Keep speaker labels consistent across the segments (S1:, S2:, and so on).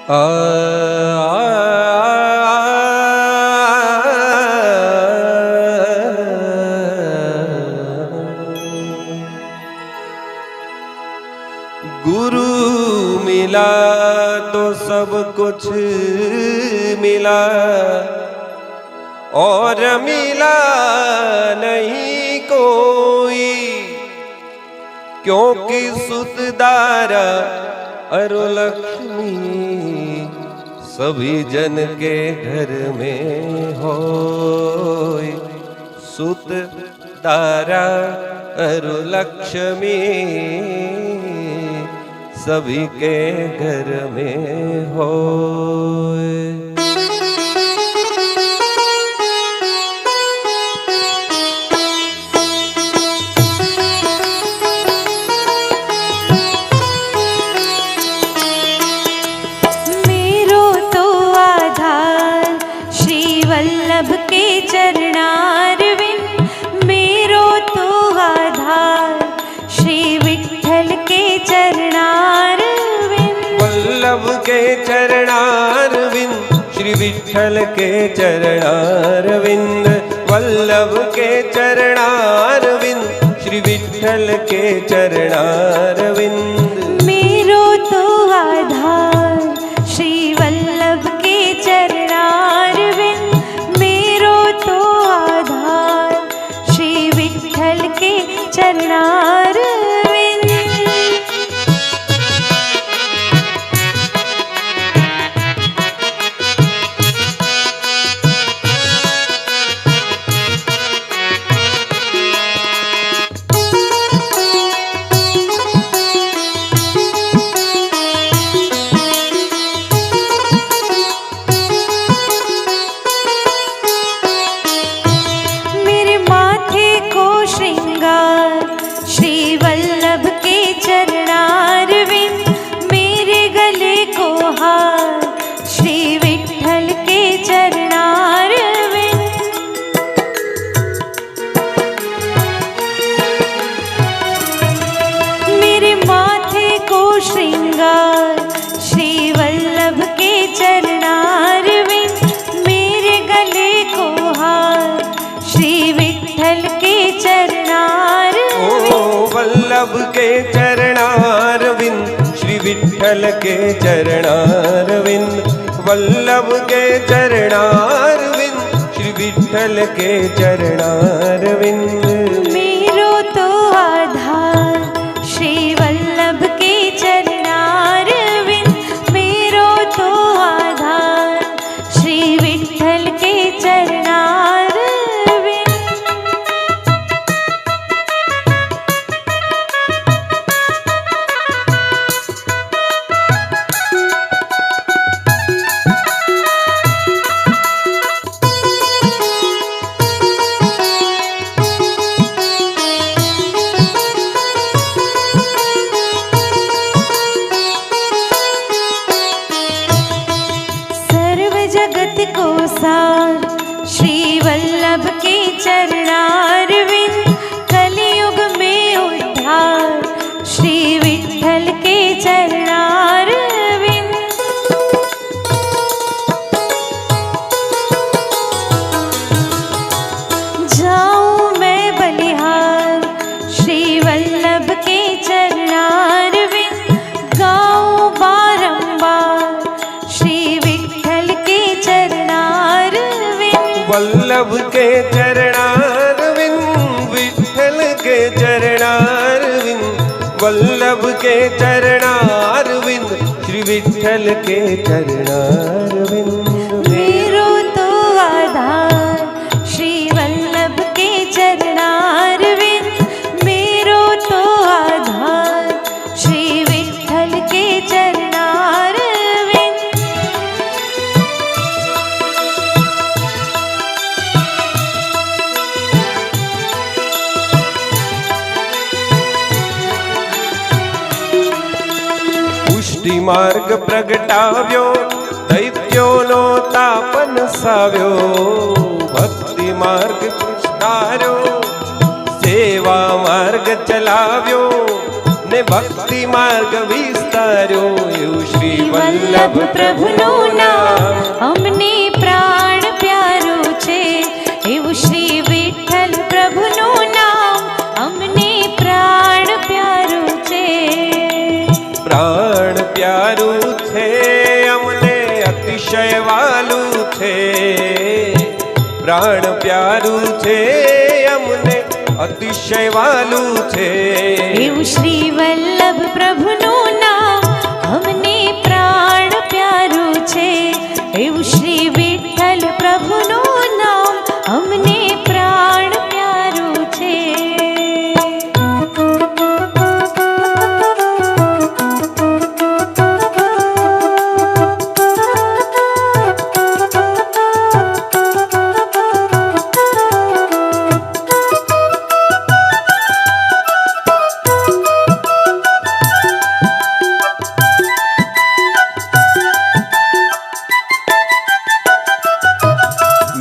S1: गुरु मिला तो सब कुछ मिला और मिला नहीं कोई, क्योंकि सुतदारा अरु लक्ष्मी सभी जन के घर में होय। सुत दारा अरु लक्ष्मी सभी के घर में होय।
S2: के चरणारविंद मेरो तो आधार, श्री विठ्ठल के चरणारविंद।
S1: वल्लभ के चरणारविंद श्री विठ्ठल के चरणारविंद। वल्लभ के चरणारविंद श्री विठ्ठल के चरणारविंद।
S2: मेरो तो आधार श्री वल्लभ के चरणारविंद, के चरणारविंद। मेरे माथे को श्रृंगार श्री वल्लभ के चरणारविंद, मेरे गले को हार श्री विठ्ठल के चरणारविंद। मेरे माथे को श्रृंगार श्री वल्लभ के चरणारविंद, मेरे गले को हार श्री विठ्ठल के चरणारविंद।
S1: वल्लभ के चरणारविंद श्री विठ्ठल के चरणारविंद। वल्लभ के चरणारविंद श्री विठ्ठल के चरणारविंद।
S2: मेरो तो आधार श्री वल्लभ के चरणारविंद, मेरो तो आधार श्री विठ्ठल के चरणारविंद। जगत को सार श्री वल्लभ के चरणारविंद, कलियुग में उद्धार श्री विठ्ठल के चरणारविंद। जाऊं मैं बलिहार श्री वल्लभ के चरणारविंद, गाऊं बारंबार श्री विठ्ठल के चरणारविंद।
S1: वल्लभ के चरणारविंद विठ्ठल के चरणारविंद। वल्लभ के चरणारविंद श्री विठ्ठल के चरणारविंद।
S2: मेरो तो आधार श्री वल्लभ के चरणारविंद, मेरो तो आधार श्री विठ्ठल के चरणारविंद।
S1: पुष्टि मार्ग प्रगटाव्यो दैत्योनो तापन साव्यो। भक्ति मार्ग पुष्टार्यो सेवा मार्ग चलाव्यो ने भक्ति मार्ग विस्तार्यो। श्री वल्लभ
S2: વલ્લભ પ્રભુનું નામ અમને પ્રાણ પ્યારું છે. એવું શ્રી વિઠ્ઠલ પ્રભુનું નામ અમને પ્રાણ પ્યારું છે.
S1: પ્રાણ પ્યારું છે અમને અતિશય વાલું છે. પ્રાણ પ્યારું છે અમને અતિશય વાલું છે.
S2: એવું શ્રી વલ્લભ પ્રભુનું નામ અમને પ્રાણ પ્યારું છે. એવું શ્રી વિઠ્ઠલ પ્રભુનું નામ અમને પ્રાણ પ્યારું છે.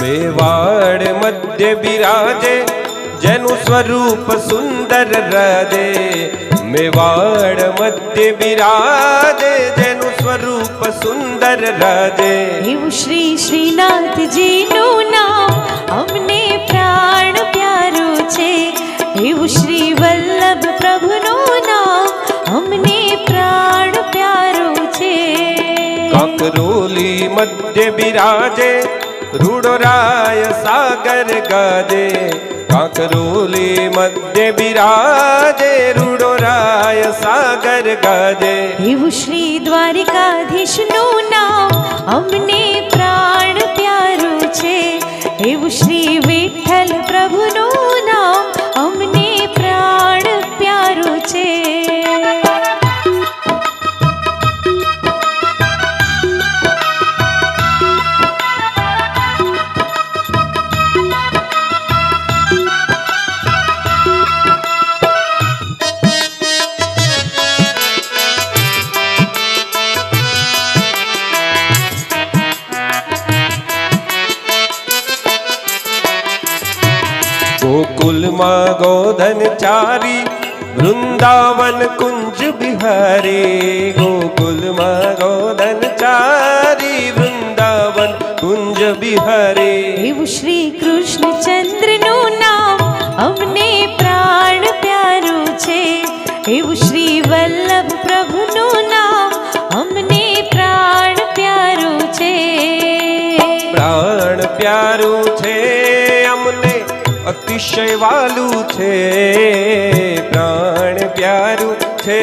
S1: મેવાડ મધ્ય બિરાજે જેનું સ્વરૂપ સુંદર રાજે. મેવાડ મધ્ય બિરાજે જેનું સ્વરૂપ સુંદર રાજે.
S2: એવું શ્રી શ્રીનાથજીનું નામ અમને પ્રાણ પ્યારું છે. એવું શ્રી વલ્લભ પ્રભુનું નામ અમને પ્રાણ પ્યારું છે.
S1: કાંકરોલી મધ્ય બિરાજે રૂડો રાય સાગર ગાજે. કાંકરોલી મધ્ય બિરાજે રૂડો રાય સાગર ગાજે.
S2: એવું શ્રી દ્વારિકાધીશનું નામ અમને પ્રાણ પ્યારું છે. એવું શ્રી વિઠ્ઠલ પ્રભુનું નામ અમને પ્રાણ પ્યારું છે.
S1: ગોકુલમાં ગોધન ચારી વૃંદાવન કુંજ બિહારી. ગોકુલમાં ગોધન ચારી વૃંદાવન કુંજ બિહારી.
S2: એવું શ્રી કૃષ્ણચંદ્રનું નામ અમને પ્રાણ પ્યારું છે. એવું શ્રી વલ્લભ પ્રભુનું નામ અમને પ્રાણ પ્યારું છે.
S1: પ્રાણ પ્યારું છે અમને અતિશય વાલું છે. પ્રાણ પ્યારું છે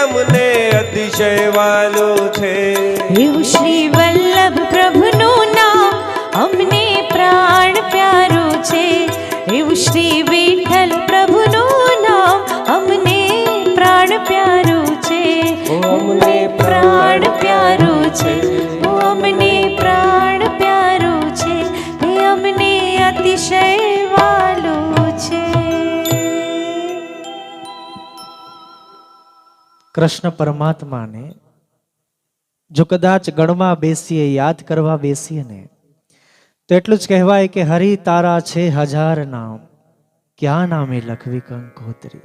S1: અમને અતિશય વાલું છે.
S2: એવું શ્રી વલ્લભ પ્રભુનું નામ અમને પ્રાણ પ્યારું છે. એવું શ્રી વિઠ્ઠલ પ્રભુનું નામ અમને પ્રાણ પ્યારું છે. અમને પ્રાણ પ્યારું છે. અમને પ્રાણ પ્યારું છે. અમને અતિશય વાલું છે.
S3: કૃષ્ણ પરમાત્માને જો કદાચ ગણવા બેસીએ, યાદ કરવા બેસીએ ને, તો એટલું જ કહેવાય કે હરિ તારા છે હજાર નામ, ક્યાં નામે લખવી કંકોત્રી.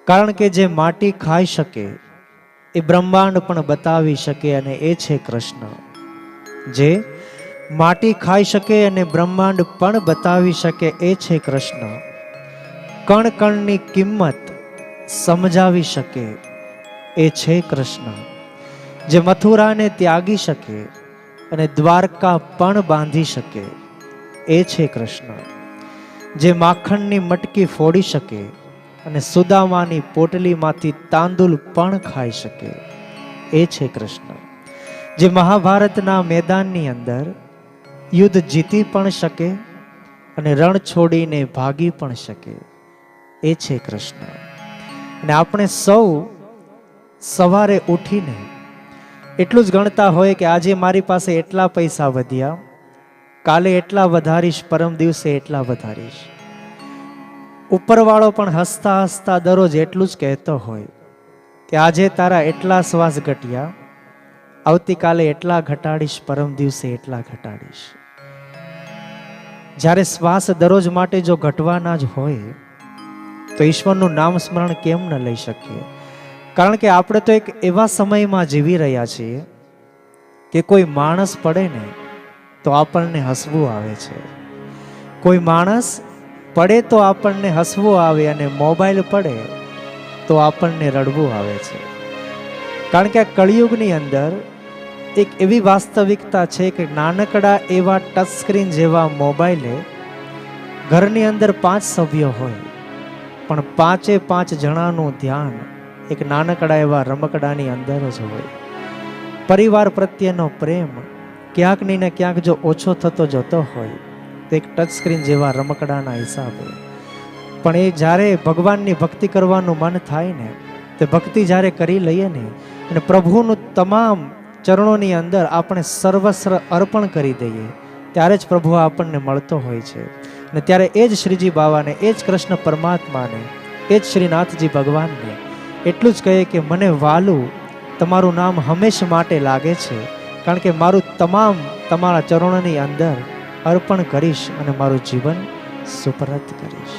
S3: કારણ કે જે માટી ખાઈ શકે એ બ્રહ્માંડ પણ બતાવી શકે, અને એ છે કૃષ્ણ. જે માટી ખાઈ શકે અને બ્રહ્માંડ પણ બતાવી શકે એ છે કૃષ્ણ. કણ કણની કિંમત સમજાવી શકે એ છે કૃષ્ણ. જે મથુરાને ત્યાગી શકે અને દ્વારકા પણ બાંધી શકે એ છે કૃષ્ણ. જે માખણની મટકી ફોડી શકે અને સુદામાની પોટલીમાંથી તાંદુલ પણ ખાઈ શકે એ છે કૃષ્ણ. જે મહાભારતના મેદાનની અંદર યુદ્ધ જીતી પણ શકે અને રણ છોડીને ભાગી પણ શકે એ છે કૃષ્ણ. અને આપણે સૌ સવારે ઉઠીને એટલું જ ગણતા હોય કે આજે મારી પાસે એટલા પૈસા વધ્યા, કાલે એટલા વધારીશ, પરમ દિવસે એટલા વધારીશ. ઉપરવાળો પણ હસતા હસતા દરરોજ એટલું જ કહેતો હોય કે આજે તારા એટલા શ્વાસ ઘટ્યા, આવતીકાલે એટલા ઘટાડીશ, પરમ દિવસે એટલા ઘટાડીશ. જ્યારે શ્વાસ દરરોજ માટે જો ઘટવાના જ હોય તો ઈશ્વરનું નામ સ્મરણ કેમ ન લઈ શકીએ? કારણ કે આપણે તો એક એવા સમયમાં જીવી રહ્યા છીએ કે કોઈ માણસ પડે ને તો આપણને હસવું આવે છે, કોઈ માણસ પડે તો આપણને હસવું આવે, અને મોબાઈલ પડે તો આપણને રડવું આવે છે. કારણ કે આ કળિયુગની અંદર એક એવી વાસ્તવિકતા છે કે નાનકડા એવા ટચ સ્ક્રીન જેવા મોબાઈલે ઘરની અંદર 5 સભ્યો હોય, પણ 5 જણાનું ધ્યાન એક નાનકડા એવા રમકડાની અંદર જ હોય. પરિવાર પ્રત્યેનો પ્રેમ ક્યાંક ને ક્યાંક જો ઓછો થતો જતો હોય તો એક ટચ સ્ક્રીન જેવા રમકડાના હિસાબે. પણ એ જ્યારે ભગવાનની ભક્તિ કરવાનું મન થાય ને, તે ભક્તિ જ્યારે કરી લઈએ ને અને પ્રભુનું તમામ ચરણોની અંદર આપણે સર્વસ્વ અર્પણ કરી દઈએ, ત્યારે જ પ્રભુ આપણને મળતો હોય છે. અને ત્યારે એ જ શ્રીજી બાવાને, એ જ કૃષ્ણ પરમાત્માને, એ જ શ્રીનાથજી ભગવાનને એટલું જ કહે કે મને વાલું તમારું નામ હંમેશા માટે લાગે છે, કારણ કે મારું તમામ તમારા ચરણોની અંદર અર્પણ કરીશ અને મારું જીવન સુપરત કરીશ.